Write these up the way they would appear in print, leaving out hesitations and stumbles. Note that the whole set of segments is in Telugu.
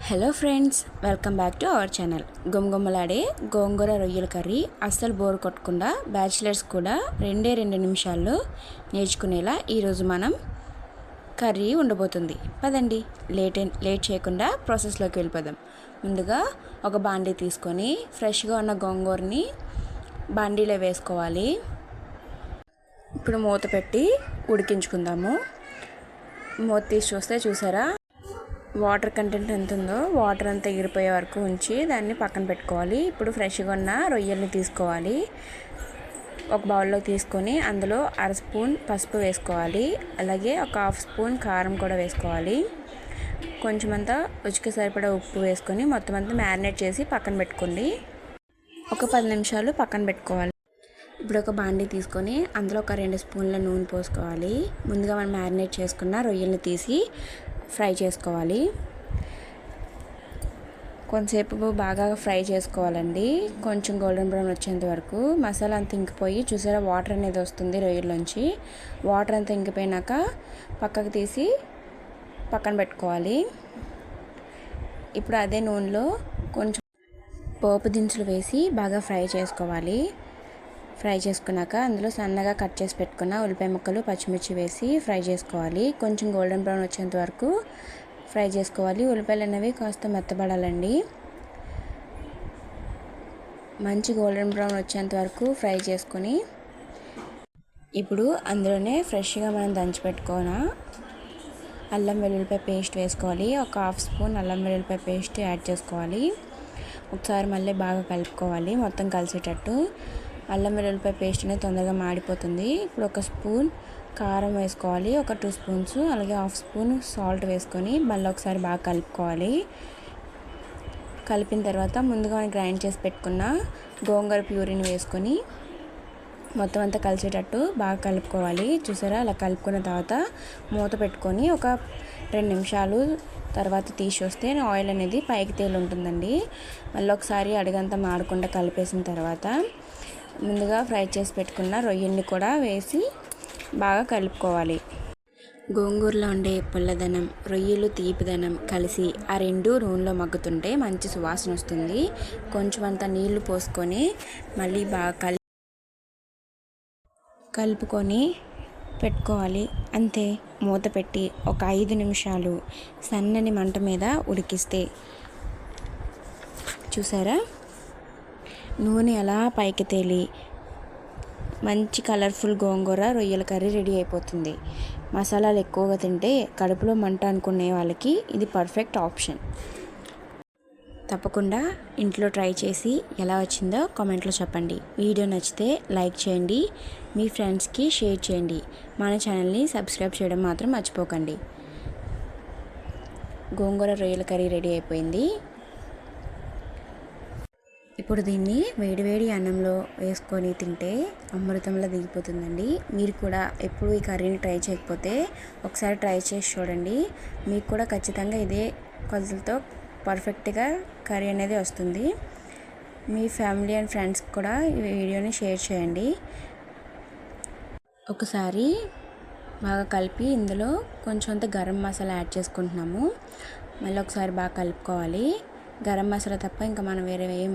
Hello friends, welcome back to our channel. గుమగుమలాడే గోంగూర రొయ్యల కర్రీ అస్సలు బోర్ కొట్టకుండా బ్యాచిలర్స్ కూడా 2 నిమిషాల్లో నేర్చుకునేలా ఈరోజు మనం కర్రీ ఉండబోతుంది. పదండి, లేట్ చేయకుండా ప్రాసెస్లోకి వెళ్ళిపోదాం. ముందుగా ఒక బాండీ తీసుకొని ఫ్రెష్గా ఉన్న గోంగూరని బాండీలో వేసుకోవాలి. ఇప్పుడు మూత పెట్టి ఉడికించుకుందాము. మూత తీసి చూసారా, వాటర్ కంటెంట్ ఎంత ఉందో వాటర్ అంతా ఎగిరిపోయే వరకు ఉంచి దాన్ని పక్కన పెట్టుకోవాలి. ఇప్పుడు ఫ్రెష్గా ఉన్న రొయ్యల్ని తీసుకోవాలి. ఒక బౌల్లో తీసుకొని అందులో 1/2 స్పూన్ పసుపు వేసుకోవాలి. అలాగే ఒక 1/2 స్పూన్ కారం కూడా వేసుకోవాలి. కొంచెం అంతా రుచికి సరిపడా ఉప్పు వేసుకొని మొత్తం అంతా మ్యారినేట్ చేసి పక్కన పెట్టుకోండి. ఒక 10 నిమిషాలు పక్కన పెట్టుకోవాలి. ఇప్పుడు ఒక బాండీ తీసుకొని అందులో ఒక 2 స్పూన్ల నూనె పోసుకోవాలి. ముందుగా మనం మ్యారినేట్ చేసుకున్న రొయ్యల్ని తీసి ఫ్రై చేసుకోవాలి. కొంతసేపు బాగా ఫ్రై చేసుకోవాలండి, కొంచెం గోల్డెన్ బ్రౌన్ వచ్చేంత వరకు. మసాలా అంతా ఇంకిపోయి చూసారా, వాటర్ అనేది వస్తుంది రొయ్యల్లోంచి. వాటర్ అంతా ఇంకిపోయినాక పక్కకు తీసి పక్కన పెట్టుకోవాలి. ఇప్పుడు అదే నూనెలో కొంచెం పోపు దినుసులు వేసి బాగా ఫ్రై చేసుకోవాలి. ఫ్రై చేసుకున్నాక అందులో సన్నగా కట్ చేసి పెట్టుకున్న ఉల్లిపాయ ముక్కలు, పచ్చిమిర్చి వేసి ఫ్రై చేసుకోవాలి. కొంచెం గోల్డెన్ బ్రౌన్ వచ్చేంత వరకు ఫ్రై చేసుకోవాలి. ఉల్లిపాయలు అనేవి కాస్త మెత్తబడాలండి. మంచి గోల్డెన్ బ్రౌన్ వచ్చేంత వరకు ఫ్రై చేసుకొని ఇప్పుడు అందులోనే ఫ్రెష్గా మనం దంచి పెట్టుకున్న అల్లం వెల్లుల్లిపాయ పేస్ట్ వేసుకోవాలి. ఒక 1/2 స్పూన్ అల్లం వెల్లుల్లిపాయ పేస్ట్ యాడ్ చేసుకోవాలి. ఒకసారి మళ్ళీ బాగా కలుపుకోవాలి మొత్తం కలిసేటట్టు. అల్లం వెల్లుల్లిపాయ పేస్ట్ అనేది తొందరగా మాడిపోతుంది. ఇప్పుడు ఒక స్పూన్ కారం వేసుకోవాలి, ఒక 2 స్పూన్స్, అలాగే 1/2 స్పూన్ సాల్ట్ వేసుకొని మళ్ళీ ఒకసారి బాగా కలుపుకోవాలి. కలిపిన తర్వాత ముందుగా గ్రైండ్ చేసి పెట్టుకున్న గోంగూర ప్యూరీని వేసుకొని మొత్తం అంతా కలిసేటట్టు బాగా కలుపుకోవాలి. చూసారా, అలా కలుపుకున్న తర్వాత మూత పెట్టుకొని ఒక 2 నిమిషాలు తర్వాత తీసి వస్తే ఆయిల్ అనేది పైకి తేలి ఉంటుందండి. మళ్ళీ ఒకసారి అడుగంతా మాడకుండా కలిపేసిన తర్వాత ముందుగా ఫ్రై చేసి పెట్టుకున్న రొయ్యల్ని కూడా వేసి బాగా కలుపుకోవాలి. గోంగూరలో ఉండే పుల్లదనం, రొయ్యలు తీపిదనం కలిసి ఆ రెండు నూనెలో మగ్గుతుంటే మంచి సువాసన వస్తుంది. కొంచెం అంత నీళ్లు పోసుకొని మళ్ళీ బాగా కలుపుకొని పెట్టుకోవాలి. అంతే, మూత పెట్టి ఒక 5 నిమిషాలు సన్నని మంట మీద ఉడికిస్తే చూసారా, నూనె అలా పైకి తేలి మంచి కలర్ఫుల్ గోంగూర రొయ్యల కర్రీ రెడీ అయిపోతుంది. మసాలాలు ఎక్కువగా తింటే కడుపులో మంట అనుకునే వాళ్ళకి ఇది పర్ఫెక్ట్ ఆప్షన్. తప్పకుండా ఇంట్లో ట్రై చేసి ఎలా వచ్చిందో కామెంట్లో చెప్పండి. వీడియో నచ్చితే లైక్ చేయండి, మీ ఫ్రెండ్స్కి షేర్ చేయండి. మన ఛానల్ని సబ్స్క్రైబ్ చేయడం మాత్రం మర్చిపోకండి. గోంగూర రొయ్యల కర్రీ రెడీ అయిపోయింది. ఇప్పుడు దీన్ని వేడివేడి అన్నంలో వేసుకొని తింటే అమృతంలో దిగిపోతుందండి. మీరు కూడా ఎప్పుడు ఈ కర్రీని ట్రై చేయకపోతే ఒకసారి ట్రై చేసి చూడండి. మీకు కూడా ఖచ్చితంగా ఇదే కొలతలతో పర్ఫెక్ట్గా కర్రీ అనేది వస్తుంది. మీ ఫ్యామిలీ అండ్ ఫ్రెండ్స్కి కూడా ఈ వీడియోని షేర్ చేయండి. ఒకసారి బాగా కలిపి ఇందులో కొంచెం అంత గరం మసాలా యాడ్ చేసుకుంటున్నాము. మళ్ళీ ఒకసారి బాగా కలుపుకోవాలి. గరం మసాలా తప్ప ఇంకా మనం వేరే ఏ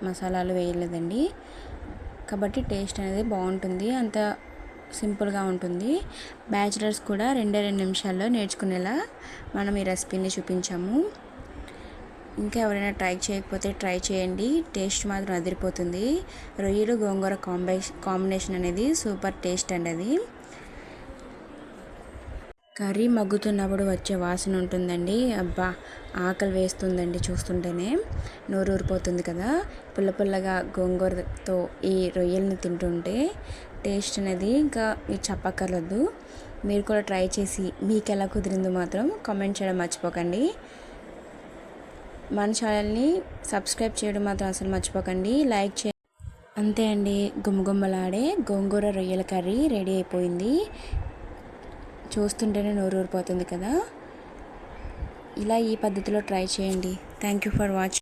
మసాలాలు వేయలేదండి. కాబట్టి టేస్ట్ అనేది బాగుంటుంది, అంత సింపుల్గా ఉంటుంది. బ్యాచిలర్స్ కూడా 2 నిమిషాల్లో నేర్చుకునేలా మనం ఈ రెసిపీని చూపించాము. ఇంకా ఎవరైనా ట్రై చేయకపోతే ట్రై చేయండి, టేస్ట్ మాత్రం అదిరిపోతుంది. రొయ్యలు గోంగూర కాంబినేషన్ అనేది సూపర్ టేస్ట్ అండి. అది కర్రీ మగ్గుతున్నప్పుడు వచ్చే వాసన ఉంటుందండి. అబ్బా, ఆకలి వేస్తుందండి చూస్తుంటేనే, నోరు ఊరిపోతుంది కదా. పుల్లగా గోంగూరతో ఈ రొయ్యల్ని తింటుంటే టేస్ట్ అనేది ఇంకా మీరు చెప్పక్కర్లేదు. మీరు కూడా ట్రై చేసి మీకు ఎలా కుదిరిందో మాత్రం కామెంట్ చేయడం మర్చిపోకండి. మన ఛానల్ని సబ్స్క్రైబ్ చేయడం మాత్రం అసలు మర్చిపోకండి. లైక్ చేయండి. అంతే అండి, గుమగుమలాడే గోంగూర రొయ్యల కర్రీ రెడీ అయిపోయింది. చూస్తుంటేనే నోరు ఊరిపోతుంది కదా. ఇలా ఈ పద్ధతిలో ట్రై చేయండి. Thank you for watching.